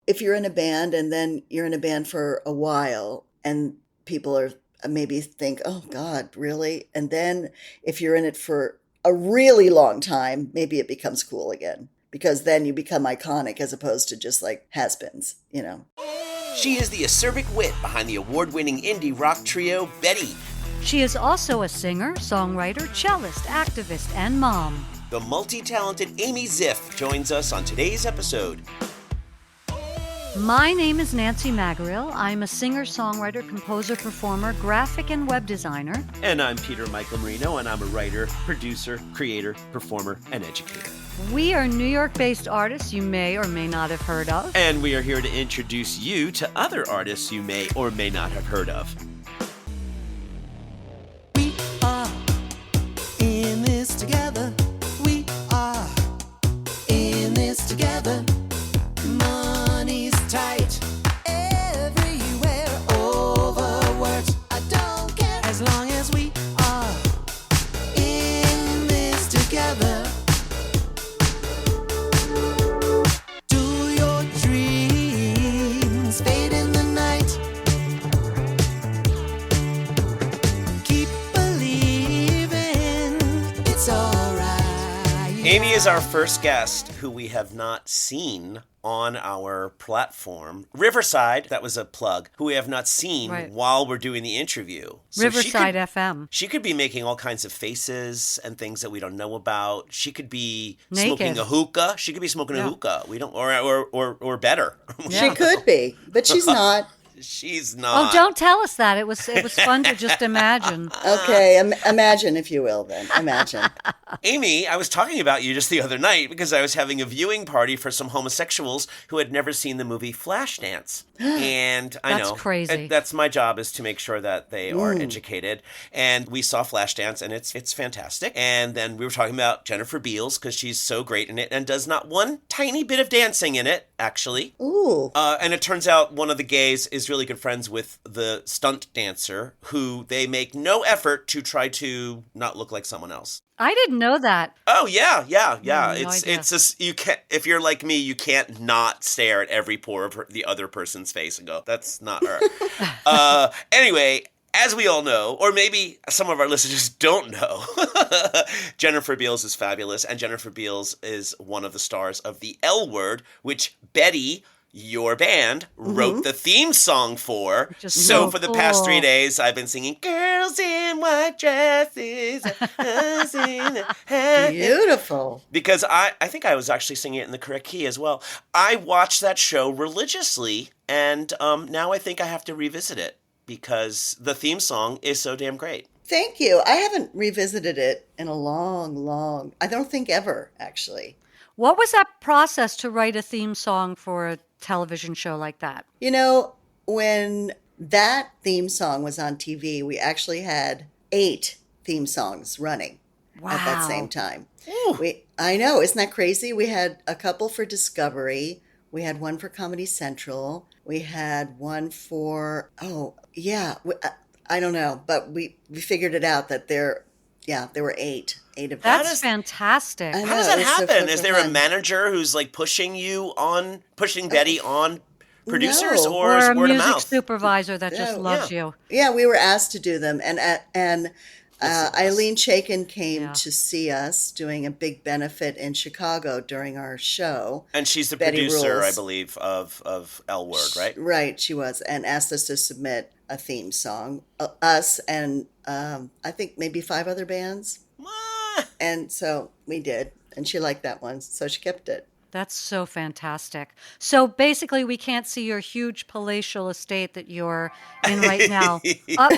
if you're in a band and then you're in a band for a while and people are maybe think, oh God, really? And then if you're in it for a really long time, maybe it becomes cool again because then you become iconic as opposed to just like has-beens, you know. She is the acerbic wit behind the award-winning indie rock trio Betty. She is also a singer, songwriter, cellist, activist, and mom. The multi-talented Amy Ziff joins us on today's episode. My name is Nancy Magarill. I'm a singer, songwriter, composer, performer, graphic and web designer. And I'm Peter Michael Marino, and I'm a writer, producer, creator, performer, and educator. We are New York-based artists you may or may not have heard of. And we are here to introduce you to other artists you may or may not have heard of. We are in this together. We are in this together. Money's tight everywhere, overworked. I don't care as long as we are in this together. Do your dreams fade in the night? Keep believing it's alright. Amy is our first guest who we have not seen on our platform. Riverside, that was a plug, who we have not seen while we're doing the interview. So Riverside FM. She could be making all kinds of faces and things that we don't know about. She could be Naked. smoking a hookah. She could be smoking a hookah. We don't, or better. She could be, but she's not. She's not. Oh, don't tell us that. It was fun to just imagine. Okay, imagine, if you will, then. Imagine. Amy, I was talking about you just the other night because I was having a viewing party for some homosexuals who had never seen the movie Flashdance. And I know. That's crazy. That's my job, is to make sure that they are educated. And we saw Flashdance, and it's fantastic. And then we were talking about Jennifer Beals because she's so great in it and does not one tiny bit of dancing in it, actually. Ooh. And it turns out one of the gays is really good friends with the stunt dancer, who they make no effort to try to not look like someone else. I didn't know that. Oh yeah. No It's idea. just, you can't, if you're like me, you can't not stare at every pore of the other person's face and go, that's not her. Anyway, as we all know, or maybe some of our listeners don't know, Jennifer Beals is fabulous, and Jennifer Beals is one of the stars of The L Word, which Betty, your band, wrote the theme song for. Just So so for the past 3 cool. days, I've been singing "Girls in White Dresses." Beautiful. Because I think I was actually singing it in the correct key as well. I watched that show religiously, and now I think I have to revisit it because the theme song is so damn great. Thank you. I haven't revisited it in a long, I don't think ever, actually. What was that process to write a theme song for a television show like that? You know, when that theme song was on TV, we actually had 8 theme songs running at that Wow. same time. I know, isn't that crazy? We had a couple for Discovery. We had one for Comedy Central. We had one for, I don't know, but we figured it out that there were 8 of them. That's fantastic. I know. How does that it's so happen? fun Is for there a fun. manager who's like pushing Betty on producers, No. or Or is a word of music mouth? supervisor that just No, loves you. Yeah, we were asked to do them, and Eileen Chaikin came Yeah. to see us doing a big benefit in Chicago during our show. And she's the Betty producer, rules. I believe, of L Word, right? Right, she was, and asked us to submit a theme song. Us and I think maybe 5 other bands, and so we did, and she liked that one, so she kept it. That's so fantastic. So basically, we can't see your huge palatial estate that you're in right now.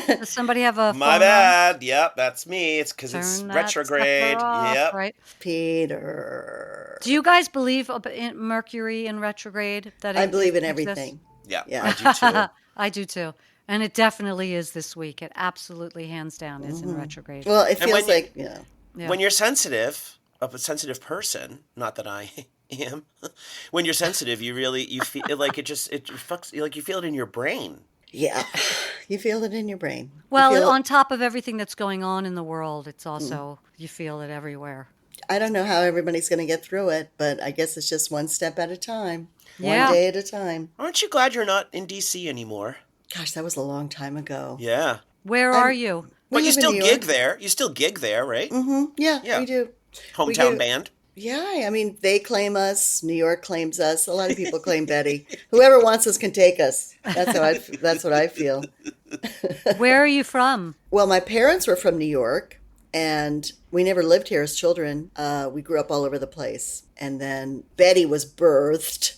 Does somebody have a My phone bad. Yep, that's me. It's because on? it's Turn that retrograde. sucker off, Yep. Right. Peter. Do you guys believe in Mercury in retrograde? That I it believe in exists? everything. Yeah, Yeah. I do too. I do too. And it definitely is this week. It absolutely, hands down, is in retrograde. Well, it And feels when like, Yeah. When you're sensitive, a sensitive person, not that I am, when you're sensitive, you feel like it fucks, like you feel it in your brain. yeah, you feel it in your brain. You Well, feel it- on top of everything that's going on in the world, it's also, you feel it everywhere. I don't know how everybody's going to get through it, but I guess it's just one step at a time, one Yeah. day at a time. Aren't you glad you're not in DC anymore? Gosh, that was a long time ago. Yeah. Where I'm, are you? we But you live in still New gig York. there. You still gig there, right? Yeah, Yeah. we do. We Hometown do. band. Yeah, I mean, they claim us. New York claims us. A lot of people claim Betty. Whoever wants us can take us. That's what I feel. Where are you from? Well, my parents were from New York, and we never lived here as children. We grew up all over the place. And then Betty was birthed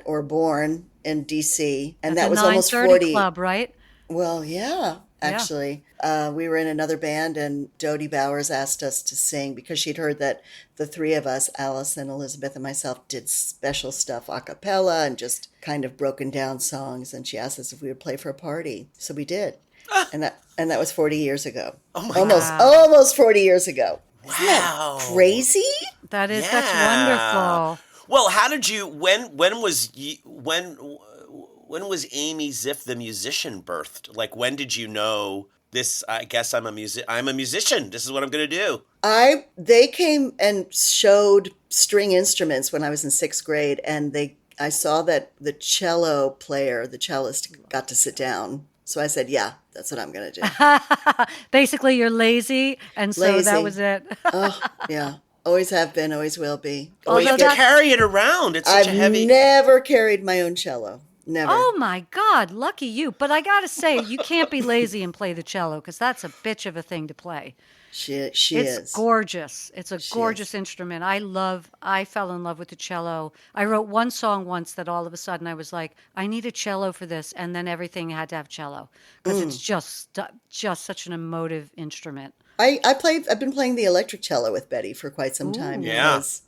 or born in D.C., and At that the was almost 930 40. Club, right? Well, yeah, actually. We were in another band, and Dodie Bowers asked us to sing because she'd heard that the three of us, Alice and Elizabeth and myself, did special stuff a cappella and just kind of broken down songs. And she asked us if we would play for a party. So we did. And that was 40 years ago. Oh my Almost 40 years ago. Isn't that Wow. crazy? That's Yeah. wonderful. Well, how did you? When was Amy Ziff the musician birthed? Like, when did you know this? I guess I'm a musician. This is what I'm going to do. They came and showed string instruments when I was in sixth grade, and I saw that the cellist got to sit down. So I said, yeah, that's what I'm going to do. Basically, you're lazy, and so that Lazy. was it. Oh, yeah. Always have been, always will be. Oh, you have to that- carry it around. It's such I've a heavy. never carried my own cello. Never. Oh my God, lucky you. But I got to say, you can't be lazy and play the cello because that's a bitch of a thing to play. She It's is. gorgeous. It's a She gorgeous is. instrument. I fell in love with the cello. I wrote one song once that all of a sudden I was like, I need a cello for this. And then everything had to have cello because it's just such an emotive instrument. I've been playing the electric cello with Betty for quite some time. Yeah. Because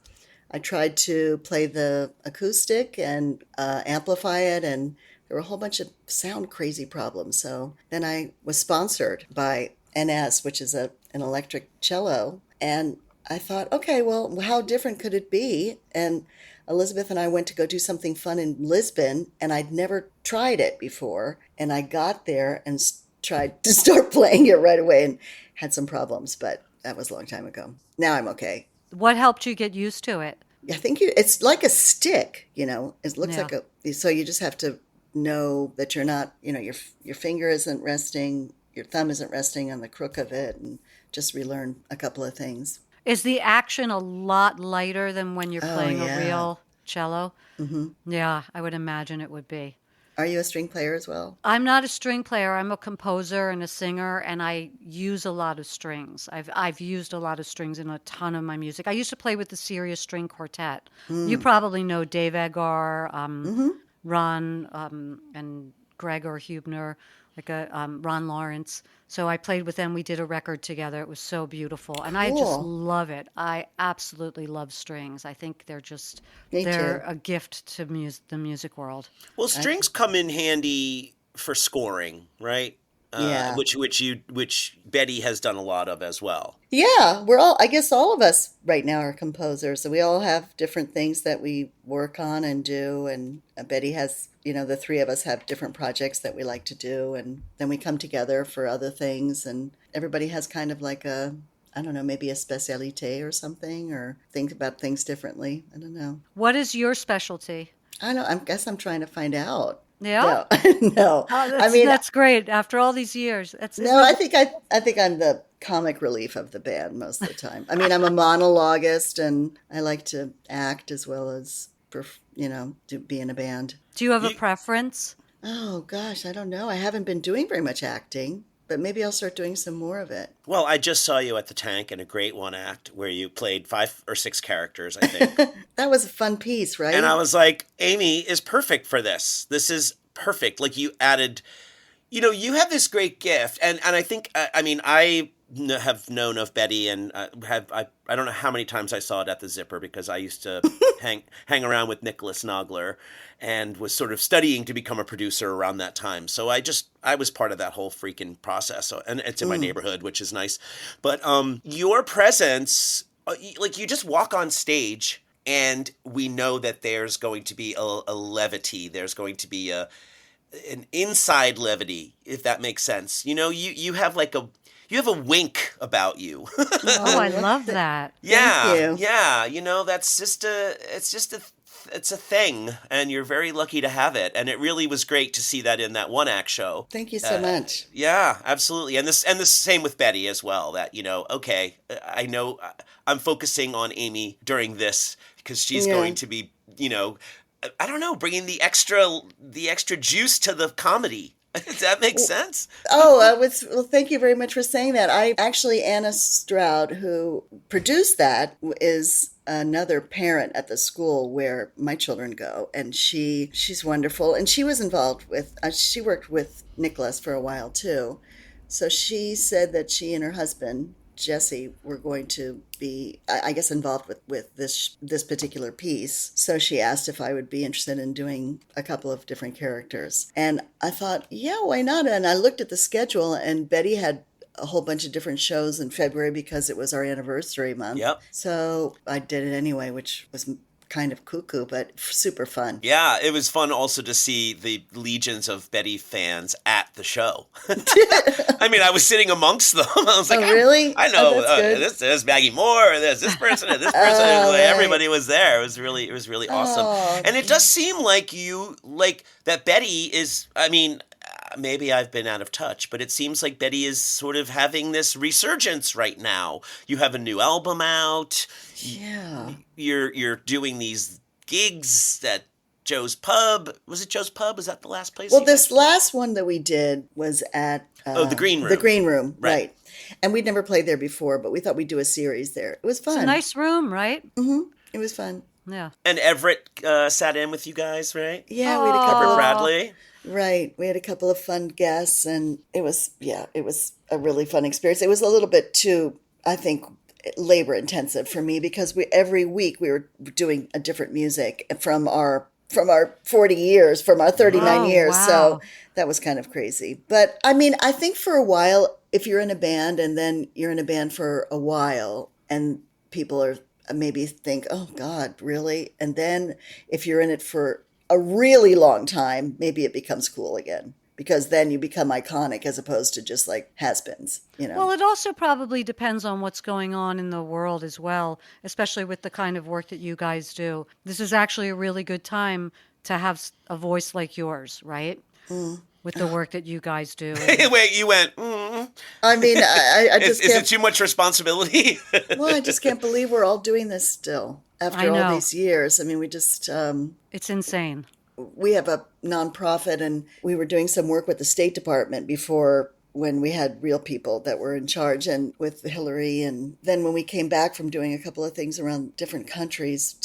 I tried to play the acoustic and amplify it, and there were a whole bunch of sound crazy problems. So then I was sponsored by NS, which is an electric cello, and I thought, okay, well, how different could it be? And Elizabeth and I went to go do something fun in Lisbon, and I'd never tried it before. And I got there and tried to start playing it right away and had some problems, but that was a long time ago. Now I'm okay. What helped you get used to it? I think it's like a stick, it looks Yeah. like so you just have to know that you're not, your finger isn't resting, your thumb isn't resting on the crook of it, and just relearn a couple of things. Is the action a lot lighter than when you're playing yeah. a real cello? Mm-hmm. Yeah, I would imagine it would be. Are you a string player as well? I'm not a string player. I'm a composer and a singer, and I use a lot of strings. I've used a lot of strings in a ton of my music. I used to play with the Serious String Quartet. You probably know Dave Eggar, Ron, and Gregor Hubner, Ron Lawrence. So I played with them. We did a record together. It was so beautiful, and I just Cool. love it. I absolutely love strings. I think they're Me they're too. a gift to the music world. Well, strings come in handy for scoring, right? Yeah. Which Betty has done a lot of as well. Yeah, I guess all of us right now are composers. So we all have different things that we work on and do. And Betty has, the three of us have different projects that we like to do. And then we come together for other things. And everybody has kind of like I don't know, maybe a specialité or something, or think about things differently. I don't know. What is your specialty? I guess I'm trying to find out. Yeah? No, no. Oh, that's great. After all these years, No, I think I'm the comic relief of the band most of the time. I mean, I'm a monologuist, and I like to act as well as be in a band. Do you have a preference? Oh gosh, I don't know. I haven't been doing very much acting, but maybe I'll start doing some more of it. Well, I just saw you at the Tank in a great one act where you played 5 or 6 characters, I think. That was a fun piece, right? And I was like, Amy is perfect for this. This is perfect. Like, you added, you have this great gift. And I think, I have known of Betty, and I don't know how many times I saw it at the Zipper, because I used to hang around with Nicholas Nogler and was sort of studying to become a producer around that time. So I was part of that whole freaking process. So, and it's in my neighborhood, which is nice. But your presence, like, you just walk on stage, and we know that there's going to be a levity. There's going to be an inside levity, if that makes sense. You have like you have a wink about you. Oh, I love that. Yeah, you. yeah. That's it's a thing, and you're very lucky to have it. And it really was great to see that in that one act show. Thank you so much. Yeah, absolutely. And the same with Betty as well. That okay, I know I'm focusing on Amy during this because she's going to be, I don't know, bringing the extra juice to the comedy. Does that make sense? Oh, well, thank you very much for saying that. Anna Stroud, who produced that, is another parent at the school where my children go, and she's wonderful. And she was involved with, she worked with Nicholas for a while too. So she said that she and her husband, Jesse, were going to be, I guess, involved with this particular piece. So she asked if I would be interested in doing a couple of different characters. And I thought, yeah, why not? And I looked at the schedule, and Betty had a whole bunch of different shows in February because it was our anniversary month. Yep. So I did it anyway, which was kind of cuckoo, but super fun. Yeah, it was fun also to see the legions of Betty fans at the show. I mean, I was sitting amongst them. I was like, really? I know That's Maggie Moore, there's this person, and this person. Right. Everybody was there. It was really awesome. Oh, And it does seem like that Betty is, I mean, maybe I've been out of touch, but it seems like Betty is sort of having this resurgence right now. You have a new album out. yeah. You're doing these gigs at Joe's Pub. Was it Joe's Pub? Was that the last place? Well, this last one that we did was at the Green Room. The Green Room, Right. right. And we'd never played there before, but we thought we'd do a series there. It was fun. It's a nice room, right? It was fun. Yeah. And Everett sat in with you guys, right? Yeah, we had a couple Everett of Bradley. Right. We had a couple of fun guests, and it was a really fun experience. It was a little bit too, I think, labor intensive for me because every week we were doing a different music from our 40 years, from our 39 Oh, years. wow. So that was kind of crazy. But I mean, I think for a while, if you're in a band and then you're in a band for a while and people are maybe think, oh God, really? And then if you're in it for a really long time, maybe it becomes cool again because then you become iconic as opposed to just like has-beens, Well, it also probably depends on what's going on in the world as well, especially with the kind of work that you guys do. This is actually a really good time to have a voice like yours, right? With the work that you guys do. Wait, you went, I mean, I is just it can't. too much responsibility? Well, I just can't believe we're all doing this still I after all know. these years. I mean, we just It's insane. we have a nonprofit, and we were doing some work with the State Department before when we had real people that were in charge, and with Hillary. And then when we came back from doing a couple of things around different countries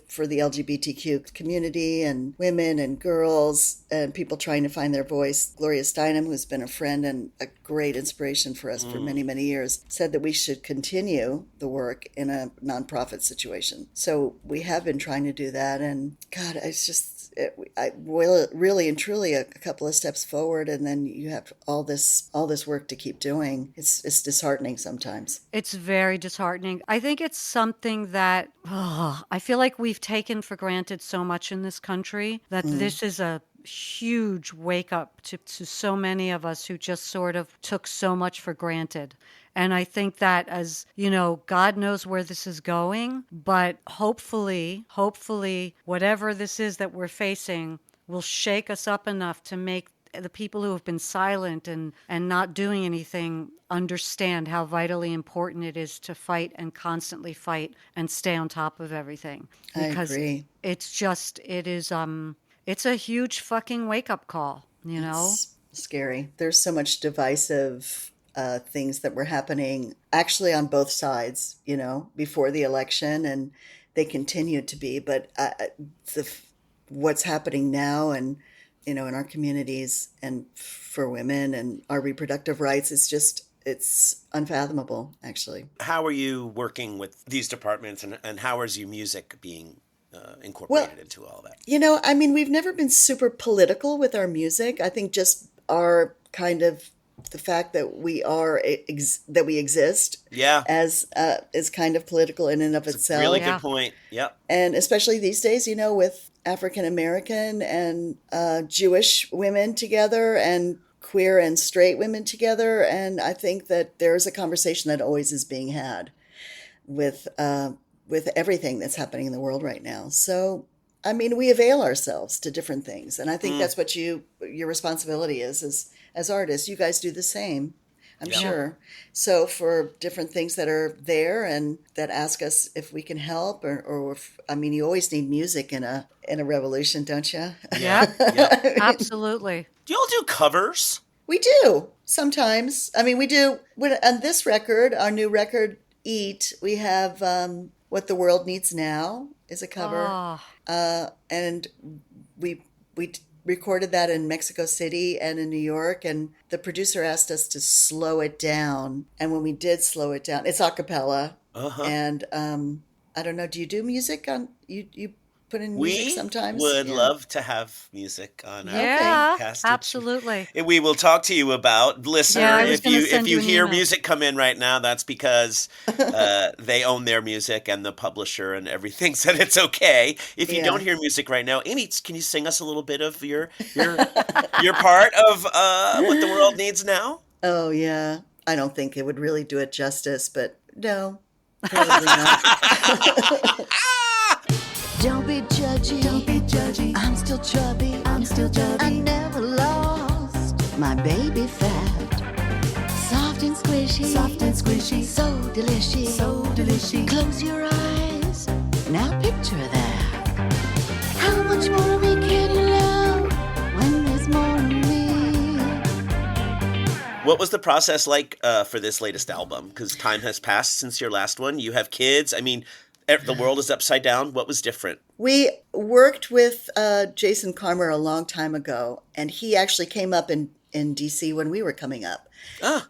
for the LGBTQ community and women and girls and people trying to find their voice, Gloria Steinem, who's been a friend and a great inspiration for us for many, many years, said that we should continue the work in a nonprofit situation. So we have been trying to do that. And God, it's just, really and truly a couple of steps forward, and then you have all this work to keep doing. It's disheartening sometimes. It's very disheartening. I think it's something that I feel like we've taken for granted so much in this country that this is a huge wake up to so many of us who just sort of took so much for granted. And I think that, as you know, God knows where this is going, but hopefully, whatever this is that we're facing will shake us up enough to make the people who have been silent and not doing anything understand how vitally important it is to fight and constantly fight and stay on top of everything. Because I agree. It's a huge fucking wake up call, you know? It's scary. There's so much divisive things that were happening actually on both sides, before the election, and they continue to be. But what's happening now, and in our communities, and for women and our reproductive rights, it's unfathomable, actually. How are you working with these departments, and how is your music being incorporated into all that? I mean, we've never been super political with our music. I think just our kind of the fact that we exist, as is kind of political in and of itself. Really Yeah. good point. Yep. And especially these days, with African American and Jewish women together and queer and straight women together. And I think that there's a conversation that always is being had with everything that's happening in the world right now. So, I mean, we avail ourselves to different things, and I think that's what your responsibility is as artists. You guys do the same, I'm sure. So for different things that are there and that ask us if we can help, or if, I mean, you always need music in a revolution, don't you? Yeah, Yeah. absolutely. Do y'all do covers? We do sometimes. I mean, we do on this record, our new record, Eat. We have What the World Needs Now is a cover. Oh, And we recorded that in Mexico City and in New York, and the producer asked us to slow it down. And when we did slow it down, it's a cappella. And I don't know, do you do music on you put in music We sometimes? would Yeah. love to have music on our yeah, podcast. absolutely. And we will talk to you about, listener. Yeah, I was if gonna you send you an hear email. music come in right now, that's because they own their music and the publisher and everything said it's okay. If you Yeah. don't hear music right now, Amy, can you sing us a little bit of your part of What the World Needs Now? Oh, yeah. I don't think it would really do it justice, but no, probably not. Don't be judgy. Don't be judgy. I'm still chubby. I'm still chubby. I never lost my baby fat. Soft and squishy. Soft and squishy. So delicious. So delicious. Close your eyes. Now picture that. How much more of me can you love when there's more of me? What was the process like for this latest album? Because time has passed since your last one. You have kids. I mean, the world is upside down. What was different? We worked with Jason Carmer a long time ago, and he actually came up in DC when we were coming up.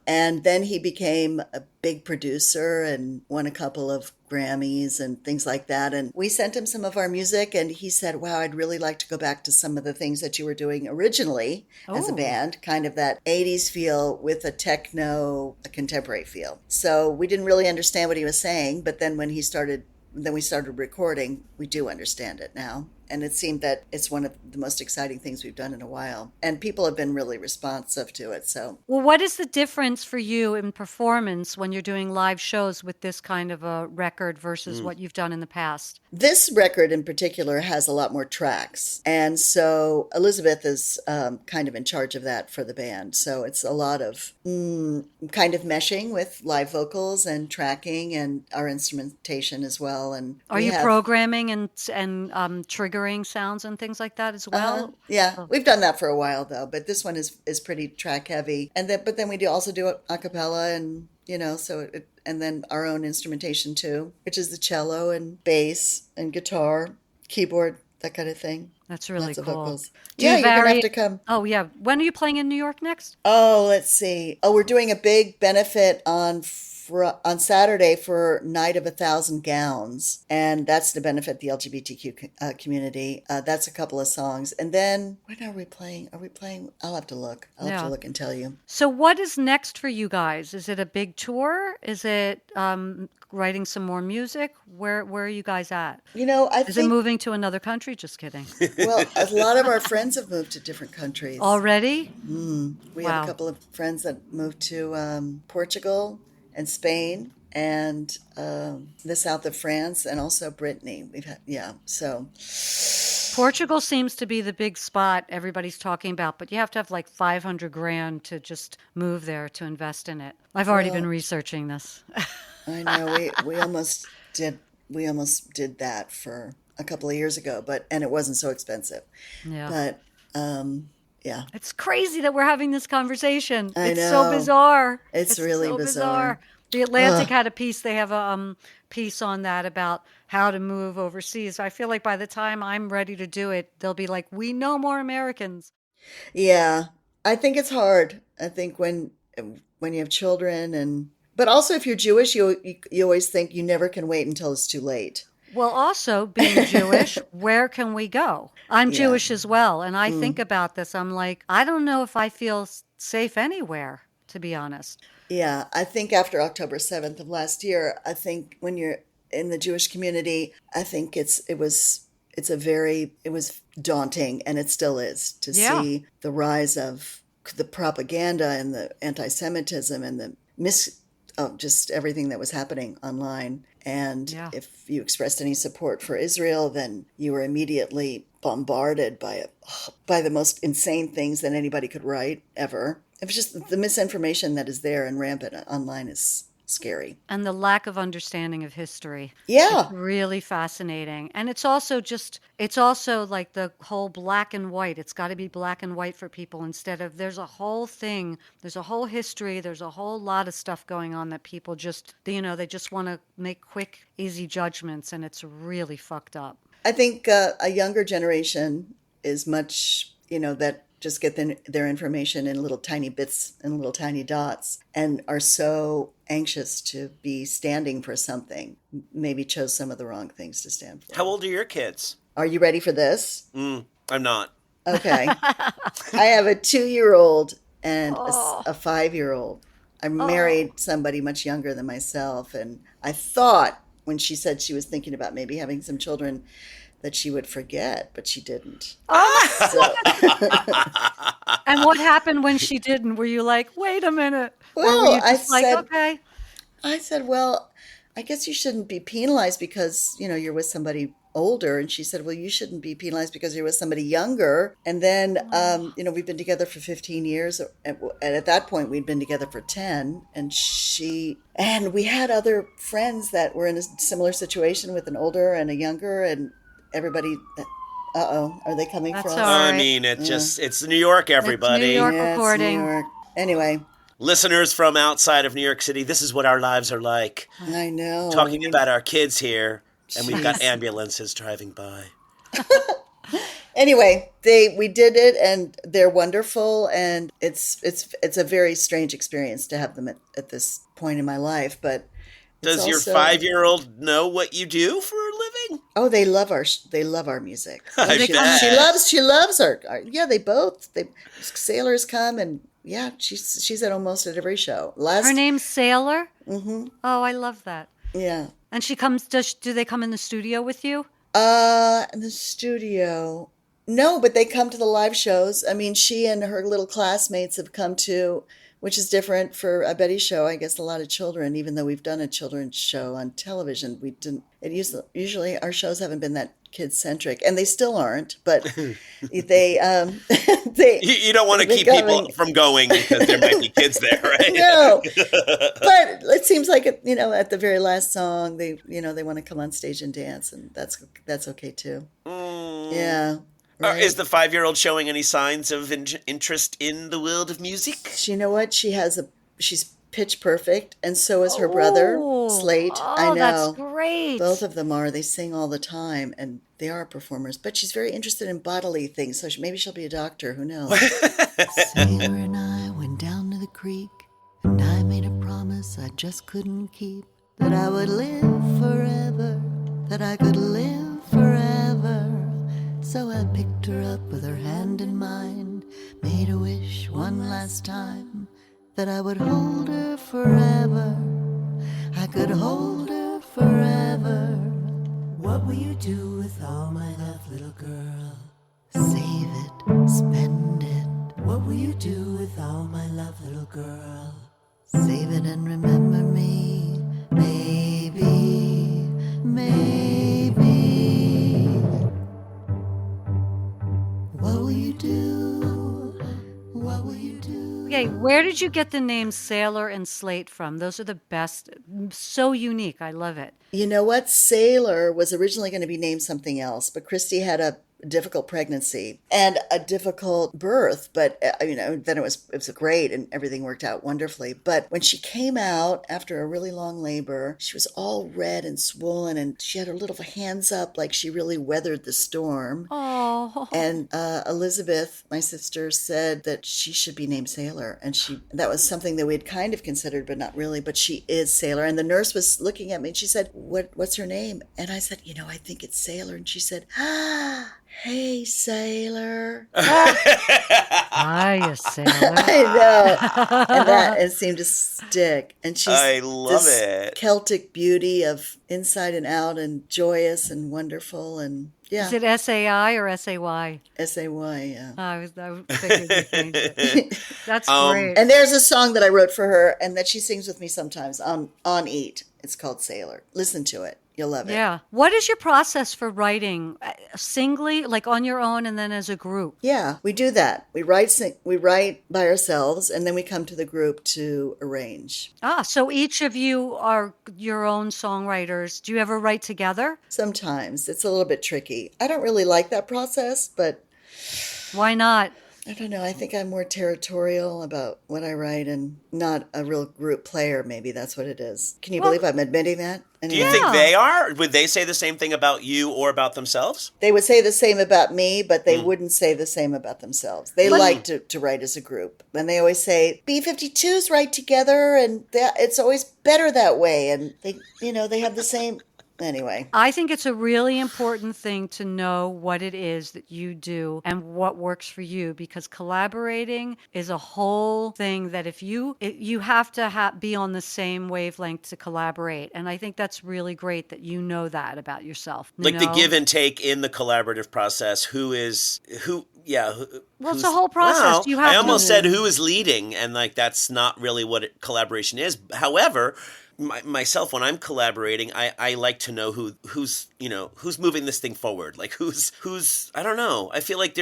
And then he became a big producer and won a couple of Grammys and things like that. And we sent him some of our music, and he said, wow, I'd really like to go back to some of the things that you were doing originally as a Oh. band, kind of that 80s feel with a contemporary feel. So we didn't really understand what he was saying, but then when we started recording, we do understand it now. And it seemed that it's one of the most exciting things we've done in a while. And people have been really responsive to it. So, Well, what is the difference for you in performance when you're doing live shows with this kind of a record versus what you've done in the past? this record in particular has a lot more tracks. And so Elizabeth is kind of in charge of that for the band. So it's a lot of kind of meshing with live vocals and tracking and our instrumentation as well. And Are we you have- programming and triggering sounds and things like that as well? Yeah, we've done that for a while though, but this one is pretty track heavy. And then, but then we also do a cappella, and and then our own instrumentation too, which is the cello and bass and guitar, keyboard, that kind of thing. That's really Lots of cool. vocals. Do you Yeah, you're gonna vary- have to come. Oh, yeah. When are you playing in New York next? Oh, let's see. Oh, we're doing a big benefit on Saturday for Night of 1,000 Gowns, and that's to benefit the LGBTQ community. That's a couple of songs, and then when are we playing? Are we playing? I'll have to look. I'll have Yeah. to look and tell you. So what is next for you guys? Is it a big tour? Is it writing some more music? Where are you guys at? I Is it think. moving to another country? Just kidding. Well, a lot of our friends have moved to different countries. Already? We Wow. have a couple of friends that moved to Portugal and Spain and the south of France and also Brittany. We've had, so Portugal seems to be the big spot everybody's talking about, but you have to have like 500 grand to just move there to invest in it. I've already been researching this. I know we almost did that for a couple of years ago, and it wasn't so expensive. Yeah. But yeah, It's crazy that we're having this conversation. I It's so know. bizarre. It's really so bizarre. The Atlantic had a piece. They have a piece on that about how to move overseas. I feel like by the time I'm ready to do it, they'll be like, we know more Americans. yeah. I think it's hard. I think when you have children but also if you're Jewish, you always think you never can wait until it's too late. Well, also being Jewish, where can we go? I'm Jewish as well. And I think about this. I'm like, I don't know if I feel safe anywhere, to be honest. Yeah, I think after October 7th of last year, I think when you're in the Jewish community, I think it's it was daunting, and it still is, to Yeah. see the rise of the propaganda and the anti-Semitism and the just everything that was happening online. And Yeah. if you expressed any support for Israel, then you were immediately bombarded by the most insane things that anybody could write ever. It was just the misinformation that is there and rampant online is scary. And the lack of understanding of history. Yeah. It's really fascinating. And it's also like the whole black and white. It's got to be black and white for people instead of there's a whole history, there's a whole lot of stuff going on that people just, they just want to make quick, easy judgments, and it's really fucked up. I think a younger generation is much, that just get their information in little tiny bits and little tiny dots and are so anxious to be standing for something, maybe chose some of the wrong things to stand for. How old are your kids? Are you ready for this? I'm not. Okay. I have a 2-year-old and a 5-year-old. I married somebody much younger than myself, and I thought when she said she was thinking about maybe having some children that she would forget, but she didn't. So, And what happened when she didn't? Were you like, wait a minute? Or Well, were you just okay. I said, well, I guess you shouldn't be penalized because, you're with somebody older. And she said, well, you shouldn't be penalized because you're with somebody younger. And then, we've been together for 15 years. And at that point, we'd been together for 10. And we had other friends that were in a similar situation with an older and a younger, and everybody, are they coming That's for us? all right. I mean, it's New York, everybody. New York. Yeah, it's recording. New York. Anyway, Listeners from outside of New York City, this is what our lives are like. I know. Talking about our kids here, and we've got Jeez. ambulances driving by. Anyway, we did it, and they're wonderful, and it's a very strange experience to have them at this point in my life. But it's Does your also- 5-year-old know what you do for a living? Oh, they love our music. I she, bet. she loves our yeah. Sailors come, and yeah, she's at almost at every show. Her name's Sailor? Mm-hmm. Oh, I love that. Yeah. And she comes, do they come in the studio with you? In the studio. No, but they come to the live shows. I mean, she and her little classmates have come to, which is different for a Betty show. I guess a lot of children, even though we've done a children's show on television, we didn't. Usually our shows haven't been that kid-centric, and they still aren't. But they You don't want to keep people from going because there might be kids there, right? No, but it seems like at the very last song they want to come on stage and dance, and that's okay too. Yeah. Right. Is the 5-year-old showing any signs of interest in the world of music? You know what? She's pitch perfect, and so is her brother, Slate. I know. That's great. Both of them are. They sing all the time, and they are performers. But she's very interested in bodily things, so maybe she'll be a doctor. Who knows? Sailor and I went down to the creek, and I made a promise I just couldn't keep, that I would live forever, that I could live forever. So I picked her up with her hand in mine, made a wish one last time, that I would hold her forever, I could hold her forever. What will you do with all my love, little girl? Save it, spend it. What will you do with all my love, little girl? Save it and remember me, maybe, maybe. What will you do? What will you do? Okay, where did you get the names Sailor and Slate from? Those are the best. So unique. I love it. You know what? Sailor was originally going to be named something else, but Christy had a difficult pregnancy and a difficult birth, but then it was great and everything worked out wonderfully. But when she came out after a really long labor, she was all red and swollen, and she had her little hands up like she really weathered the storm. Oh. And Elizabeth, my sister, said that she should be named Sailor, and that was something that we had kind of considered, but not really. But she is Sailor, and the nurse was looking at me and she said, "What's her name?" And I said, "I think it's Sailor." And she said, Hey, sailor. Hiya, sailor. I know. And that it seemed to stick. And she's I love this it. Celtic beauty of inside and out and joyous and wonderful and Is yeah. it SAI or SAY? SAY, yeah. I figured you changed it. That's great. And there's a song that I wrote for her and that she sings with me sometimes on Eat. It's called Sailor. Listen to it. You'll love it. Yeah. What is your process for writing? Singly, like on your own and then as a group? Yeah, we do that. We write by ourselves and then we come to the group to arrange. So each of you are your own songwriters. Do you ever write together? Sometimes it's a little bit tricky. I don't really like that process, but Why not? I don't know. I think I'm more territorial about what I write and not a real group player. Maybe that's what it is. Can you believe I'm admitting that? Do you think they are? Would they say the same thing about you or about themselves? They would say the same about me, but they wouldn't say the same about themselves. They like to write as a group. And they always say, B-52s write together, and it's always better that way. And they have the same... Anyway. I think it's a really important thing to know what it is that you do and what works for you, because collaborating is a whole thing that if you have to be on the same wavelength to collaborate. And I think that's really great that you know that about yourself. Like the give and take in the collaborative process. Well, it's a whole process. Wow, I almost said who is leading, and like that's not really what collaboration is. However, myself, when I'm collaborating, I like to know who's moving this thing forward. Like who's I don't know. I feel like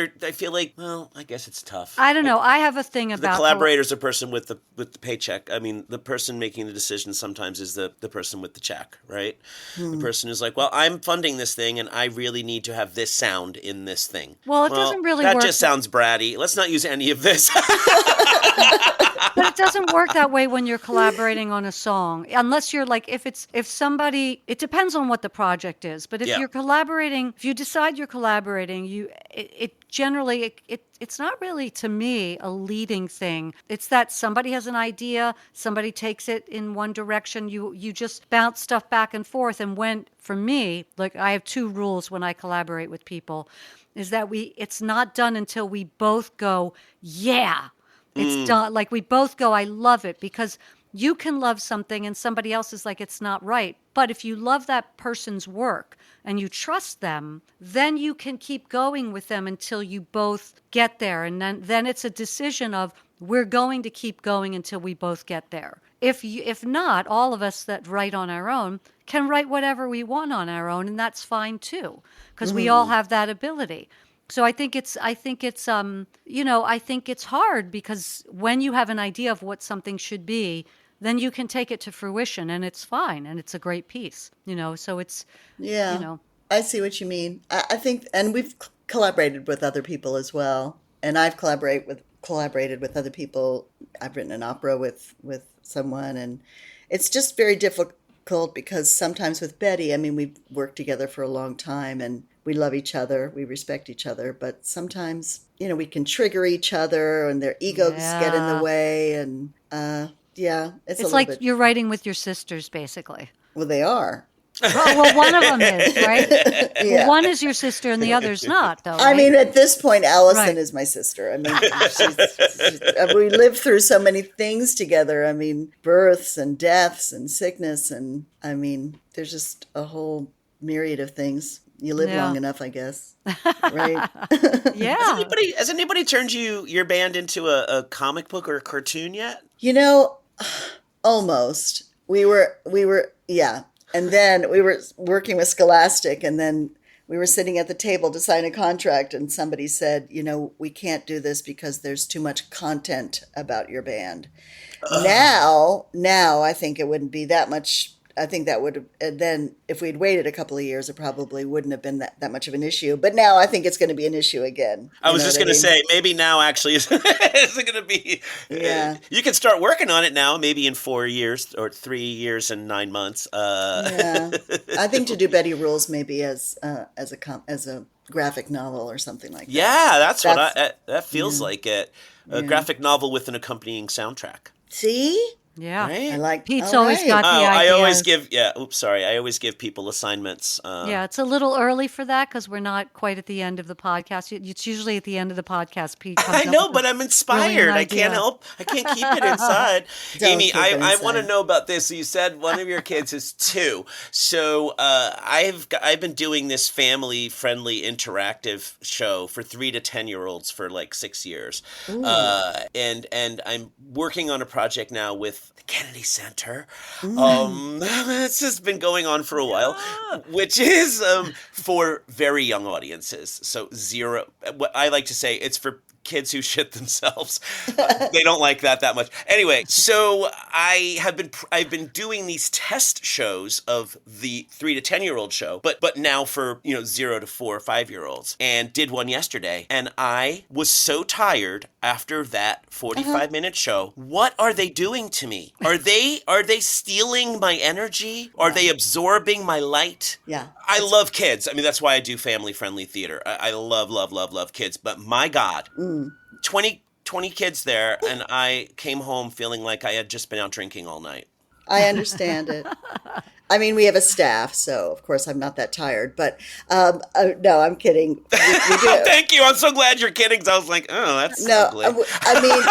well, I guess it's tough. I don't know. I have a thing about the collaborator's a person with the paycheck. I mean, the person making the decision sometimes is the person with the check, right? The person is like, well, I'm funding this thing and I really need to have this sound in this thing. Well, it doesn't really work. That just sounds bratty. Let's not use any of this. But it doesn't work that way when you're collaborating on a song, unless you're like, if somebody, it depends on what the project is. But if you're collaborating, if you decide you're collaborating, it's not really, to me, a leading thing. It's that somebody has an idea, somebody takes it in one direction, you just bounce stuff back and forth. And for me, like I have two rules when I collaborate with people, is that it's not done until we both go, yeah. It's done. Like we both go, I love it, because you can love something and somebody else is like, it's not right. But if you love that person's work and you trust them, then you can keep going with them until you both get there. And then it's a decision of, we're going to keep going until we both get there. If not, all of us that write on our own can write whatever we want on our own, and that's fine too, because we all have that ability. So I think it's hard, because when you have an idea of what something should be, then you can take it to fruition and it's fine and it's a great piece, so it's, I see what you mean. I think, and we've collaborated with other people as well. And I've collaborated with other people. I've written an opera with someone, and it's just very difficult because sometimes with Betty, I mean, we've worked together for a long time and we love each other, we respect each other, but sometimes, we can trigger each other and their egos get in the way. And it's like bit... you're writing with your sisters, basically. Well, they are. Well, one of them is, right? Yeah. Well, one is your sister and the other's not, though, right? I mean, at this point, Allison is my sister. I mean, we lived through so many things together. I mean, births and deaths and sickness. And I mean, there's just a whole myriad of things. You live long enough, I guess. Right? Yeah. Has anybody turned your band into a comic book or a cartoon yet? Almost. We were, yeah. And then we were working with Scholastic, and then we were sitting at the table to sign a contract, and somebody said, we can't do this because there's too much content about your band. Now, I think it wouldn't be that much. I think that would have, and then if we'd waited a couple of years, it probably wouldn't have been that much of an issue. But now I think it's going to be an issue again. I was just going to say, maybe now actually is going to be. Yeah. You can start working on it now, maybe in 4 years or 3 years and 9 months. Yeah. I think to do Betty Rules maybe as a graphic novel or something like that. Yeah, that's what that feels like it. A graphic novel with an accompanying soundtrack. See? Yeah. Right? I like. Pete's all always right. got the I always ideas. give, I always give people assignments. Yeah, it's a little early for that because we're not quite at the end of the podcast. It's usually at the end of the podcast. Pete I comes up know, with but a I'm brilliant inspired. I can't idea. help. I can't keep it inside. Don't Amy, keep it I want to inside. know about this. You said one of your kids is 2. So I've been doing this family-friendly interactive show for 3 to 10-year-olds for like 6 years. And I'm working on a project now with the Kennedy Center. It's just been going on for a while, which is for very young audiences. So what I like to say, it's for kids who shit themselves. They don't like that much. Anyway, so I've been doing these test shows of the 3 to 10-year-old show, but now for 0 to 4 or 5-year-olds, and did one yesterday, and I was so tired after that 45-minute show. What are they doing to me? Are they stealing my energy? Are they absorbing my light? Yeah. I love kids. I mean, that's why I do family-friendly theater. I love kids. But my God, 20 kids there, and I came home feeling like I had just been out drinking all night. I understand it. I mean, we have a staff, so of course I'm not that tired. But no, I'm kidding. We do. Thank you. I'm so glad you're kidding. 'Cause I was like, oh, that's No, ugly. I mean,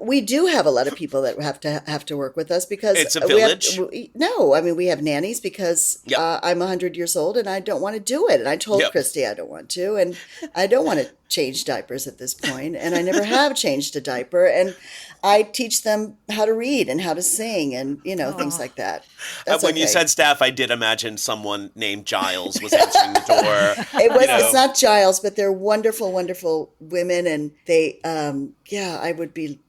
we do have a lot of people that have to work with us because It's a we have- village? no, I mean we have nannies because Yep. I'm 100 years old and I don't want to do it. And I told Yep. Christy I don't want to, and I don't want to change diapers at this point, and I never have changed a diaper. And I teach them how to read and how to sing and things like that. That's When you okay. said staff, I did imagine someone named Giles was answering the door. It's not Giles, but they're wonderful, wonderful women, and they, I would be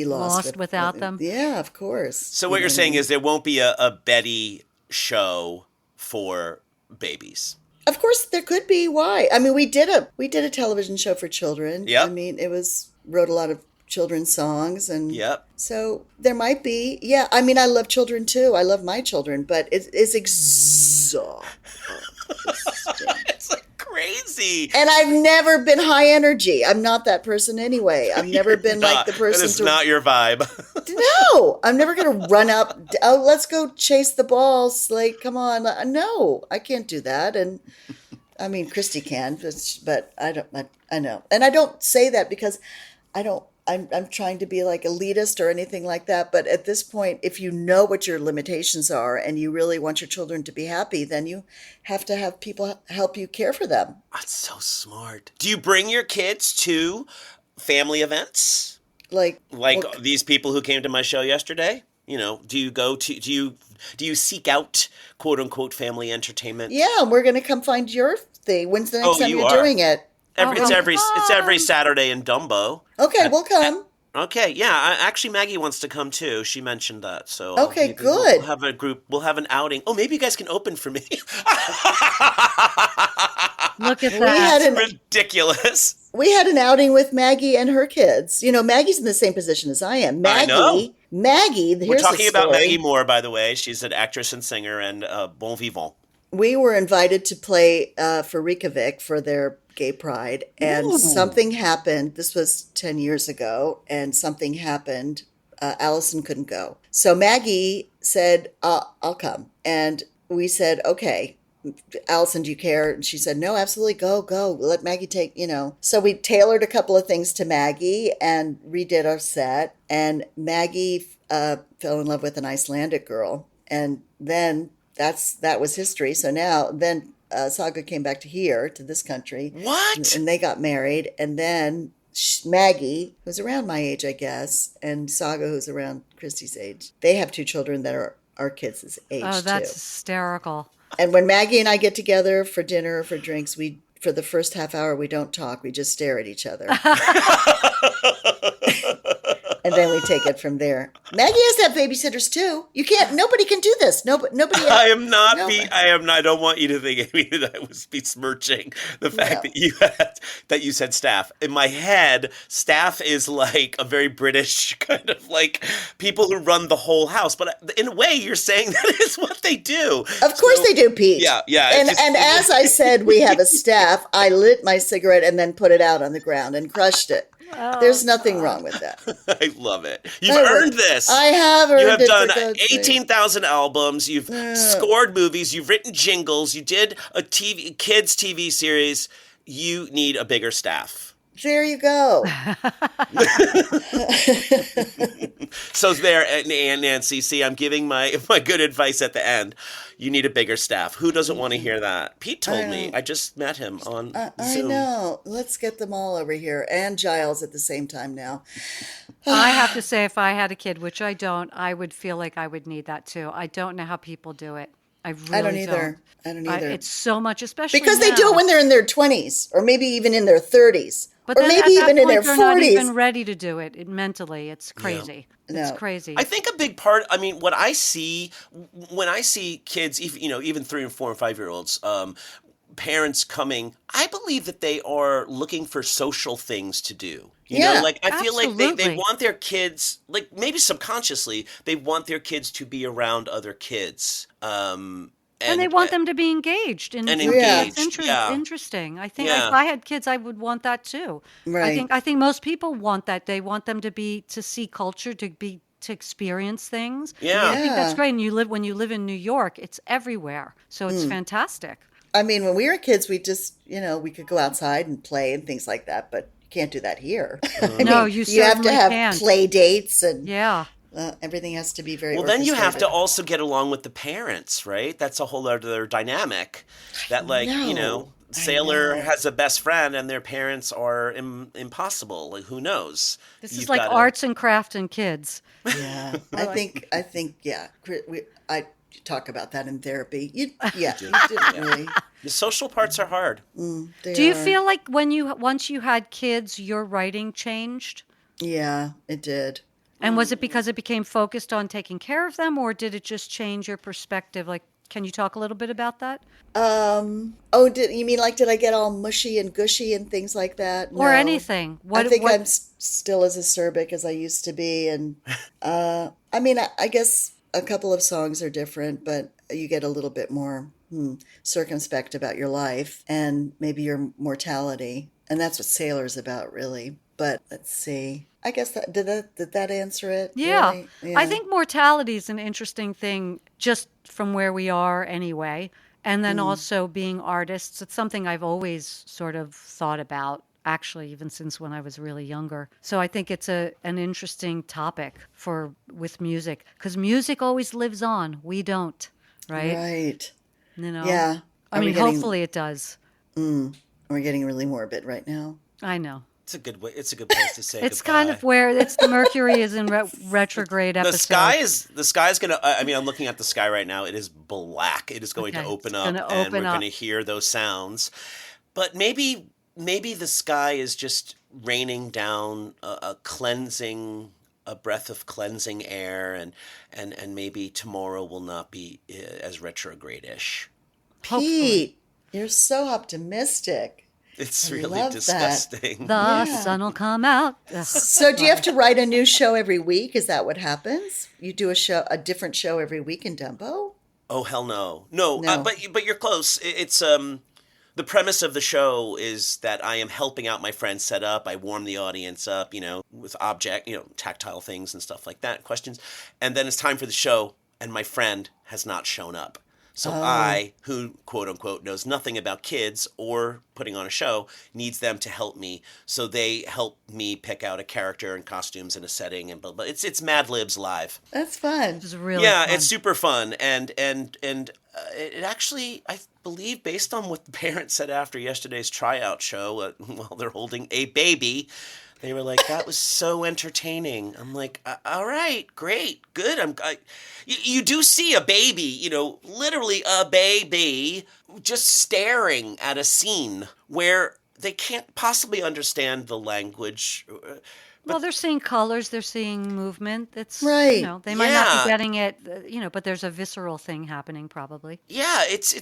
lost without them? Yeah, of course. So what you're saying is there won't be a Betty show for babies. of course, there could be. Why? I mean, we did a television show for children. Yep. I mean, wrote a lot of children's songs, and Yep. so there might be. Yeah, I mean, I love children too. I love my children, but it's exhausting. It's like crazy. And I've never been high energy. I'm not that person anyway. I've never been like the person It's not your vibe. No, I'm never going to run up. Oh, let's go chase the balls. Like, come on. No, I can't do that. And I mean, Christy can, but I don't, I know. And I don't say that because I'm trying to be like elitist or anything like that. But at this point, if you know what your limitations are and you really want your children to be happy, then you have to have people help you care for them. That's so smart. Do you bring your kids to family events? Like Like these people who came to my show yesterday? Do you seek out quote unquote family entertainment? yeah, we're going to come find your thing. When's the next Oh, time you you're are. doing it? It's every Saturday in Dumbo. Okay, we'll come. Okay, yeah. Actually, Maggie wants to come too. She mentioned that. So Okay, maybe good. We'll have a group. We'll have an outing. Oh, maybe you guys can open for me. Look at We that. had Ridiculous. We had an outing with Maggie and her kids. Maggie's in the same position as I am. I know. Maggie, We're here's talking the about story. Maggie Moore, by the way. She's an actress and singer and bon vivant. We were invited to play for Reykjavik for their gay pride, and something happened. This was 10 years ago, and something happened. Allison couldn't go. So Maggie said, I'll come. And we said, okay. Allison, do you care? And she said, no, absolutely. Go. Let Maggie take, So we tailored a couple of things to Maggie and redid our set. And Maggie fell in love with an Icelandic girl. And then that was history. So then Saga came back to this country. What? And they got married. And then Maggie, who's around my age, I guess, and Saga, who's around Christy's age, they have 2 children that are our kids' age, Oh, that's too. hysterical. And when Maggie and I get together for dinner or for drinks, for the first half hour, we don't talk. We just stare at each other. And then we take it from there. Maggie has to have babysitters too. Nobody can do this. Nobody. I am not Nobody. I don't want you to think, Amy, that I was besmirching the fact No. that you said staff. In my head, staff is like a very British kind of like people who run the whole house. But in a way, you're saying that is what they do. Of course they do, Pete. Yeah. And as I said, we have a staff. I lit my cigarette and then put it out on the ground and crushed it. There's nothing wrong with that. I love it. You've I would- earned this. I have You earned have it, done for God's sake. 18,000 albums. You've scored movies. You've written jingles. You did a kids TV series. You need a bigger staff. There you go. So there, Aunt Nancy. See, I'm giving my good advice at the end. You need a bigger staff. Who doesn't want to hear that? Pete told me. I just met him on I Zoom. know. Let's get them all over here. And Giles at the same time now. I have to say, if I had a kid, which I don't, I would feel like I would need that too. I don't know how people do it. I really I don't either. I don't either. It's so much, especially because they do now. it when they're in their 20s or maybe even in their 30s. But or then maybe at that even in point, their they're not 40s. even ready to do it mentally. It's crazy. No. It's crazy. I think a big part. I mean, what I see when I see kids, even 3 and 4 and 5-year-olds, parents coming, I believe that they are looking for social things to do. You know, like I feel like they absolutely. want their kids, like maybe subconsciously, they want their kids to be around other kids. And they want them to be engaged and engaged. engaged, yeah. Interesting. I think Yeah. if I had kids, I would want that too. Right. I think most people want that. They want them to see culture, to experience things. Yeah. I think that's Yeah. great. And when you live in New York, it's everywhere, so it's fantastic. I mean, when we were kids, we just, we could go outside and play and things like that, but you can't do that here. I No, mean, you you have to certainly have can't. play dates and Yeah. everything has to be very Well, then you have to orchestrated. also get along with the parents, right? That's a whole other dynamic. That, like, know. I Sailor know. has a best friend and their parents are impossible. Like, who knows? This You've is like gotta- arts and craft and kids. Yeah, I think, yeah. I talk about that in therapy. You didn't really. The social parts are hard. They Do you are. feel like once you had kids, your writing changed? Yeah, it did. And was it because it became focused on taking care of them, or did it just change your perspective? Like, can you talk a little bit about that? Did you mean like did I get all mushy and gushy and things like that? Or No. anything? I think I'm still as acerbic as I used to be, and I mean, I guess a couple of songs are different, but you get a little bit more circumspect about your life and maybe your mortality, and that's what Sailor's about, really. But let's see. I guess did that answer it? Yeah. Really? I think mortality is an interesting thing just from where we are anyway. And then also being artists, it's something I've always sort of thought about, actually, even since when I was really younger. So I think it's an interesting topic with music, because music always lives on. We don't, right? Right. You know? Yeah. I Are we mean, getting- hopefully it does. We're getting really morbid right now. I know. It's a good way. It's a good place to say It's goodbye. kind of where the Mercury is in retrograde The episode. sky's gonna. I mean, I'm looking at the sky right now. It is black. It is going to Okay, open it's up, gonna and open we're up. going to hear those sounds. But maybe the sky is just raining down a breath of cleansing air, and maybe tomorrow will not be as retrograde-ish. Pete, you're so optimistic. It's I really love that. disgusting. The sun will come out. Ugh. So do you have to write a new show every week? Is that what happens? You do a different show every week in Dumbo? Oh, hell no. No, No. but you're close. It's the premise of the show is that I am helping out my friends set up. I warm the audience up, with tactile things and stuff like that, questions. And then it's time for the show, and my friend has not shown up. So I, who, quote unquote, knows nothing about kids or putting on a show, needs them to help me. So they help me pick out a character and costumes and a setting and blah, blah. It's Mad Libs live. That's fun. It's really Yeah, fun. it's super fun, and it actually, I believe, based on what the parents said after yesterday's tryout show, while they're holding a baby, they were like, "That was so entertaining." I'm like, "All right, great, good." You do see a baby, literally a baby, just staring at a scene where they can't possibly understand the language. Well, they're seeing colors, they're seeing movement. It's Right. They might not Yeah. be getting it, but there's a visceral thing happening probably. Yeah, it's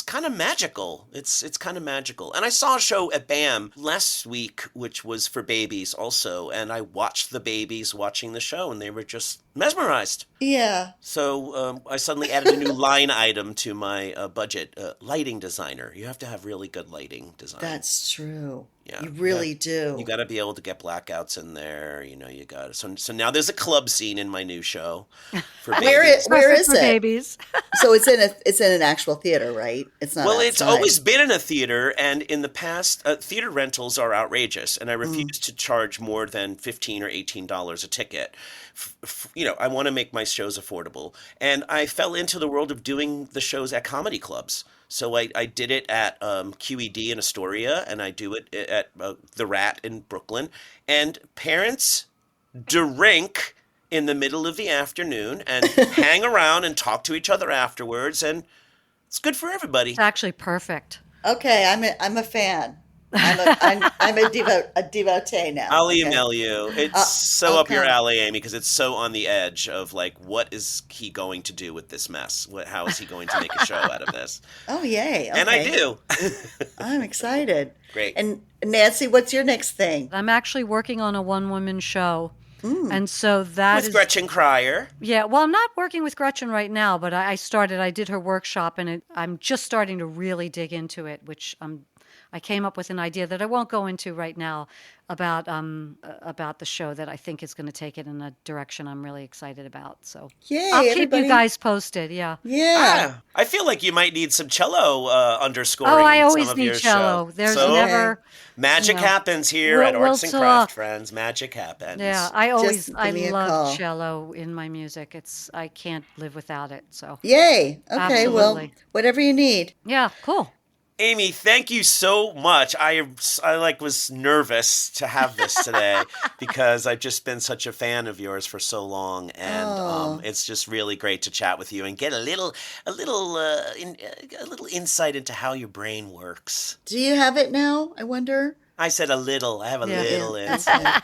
kind of magical. It's kind of magical. And I saw a show at BAM last week, which was for babies also, and I watched the babies watching the show, and they were just mesmerized. Yeah. So I suddenly added a new line item to my budget: lighting designer. You have to have really good lighting design. That's true. Yeah. You really do. You got to be able to get blackouts in there. You got to. So now there's a club scene in my new show for babies. Where Perfect is for it? babies. So it's in an actual theater, right? It's not. Well, it's outside. always been in a theater, and in the past, theater rentals are outrageous, and I refuse to charge more than $15 or $18 a ticket. I want to make my shows affordable, and I fell into the world of doing the shows at comedy clubs. So I did it at QED in Astoria, and I do it at the Rat in Brooklyn. And parents drink in the middle of the afternoon and hang around and talk to each other afterwards, and it's good for everybody. It's actually perfect. Okay, I'm a fan. I'm a devotee now. I'll okay? email you. It's so I'll up your come. alley, Amy, because it's so on the edge of like, what is he going to do with this mess? How is he going to make a show out of this? Oh, yay. Okay. And I do. I'm excited. Great. And Nancy, what's your next thing? I'm actually working on a one-woman show. And so that With Gretchen Cryer. Yeah, well, I'm not working with Gretchen right now, but I did her workshop, and I'm just starting to really dig into it, which I came up with an idea that I won't go into right now about the show that I think is going to take it in a direction I'm really excited about. So Yay, I'll keep everybody. you guys posted. Yeah. Yeah. I feel like you might need some cello underscoring. Oh, I some always of need your cello. show. There's So, never magic happens here We'll- at Arts and we'll Craft talk. Friends. Magic happens. Yeah, Just give me a call. love cello in my music. I can't live without it. So Yay. Okay, well, Absolutely. whatever you need. yeah, cool. Amy, thank you so much. I was nervous to have this today because I've just been such a fan of yours for so long, and it's just really great to chat with you and get a little insight into how your brain works. Do you have it now? I wonder. I said a little. I have a Yeah. little insight.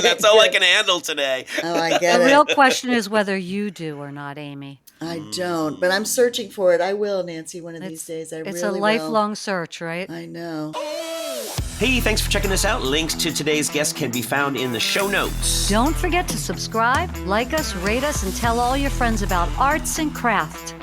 That's all I can handle today. Oh, I get The it. real question is whether you do or not, Amy. I don't, but I'm searching for it. I will, Nancy, one of these days. I It's really a lifelong search, right? will. I know. Hey, thanks for checking this out. Links to today's guest can be found in the show notes. Don't forget to subscribe, like us, rate us, and tell all your friends about arts and craft.